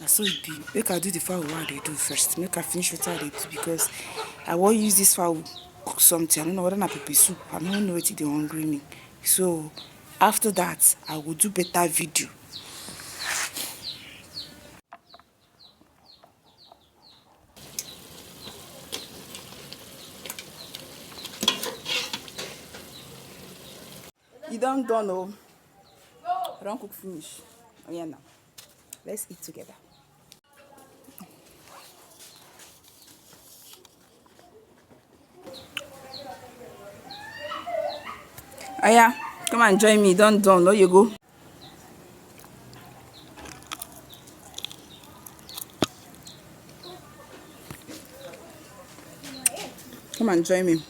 So it be. Make I do the fowl what they do first. Make I finish what I do because I want use this fowl cook something. I don't know whether na pepper soup. I don't know what they hungry me. So after that, I will do better video. You done oh. I don't cook finish. Oh yeah now. Let's eat together. Oh yeah, come and join me. Don't done. There you go. Come and join me.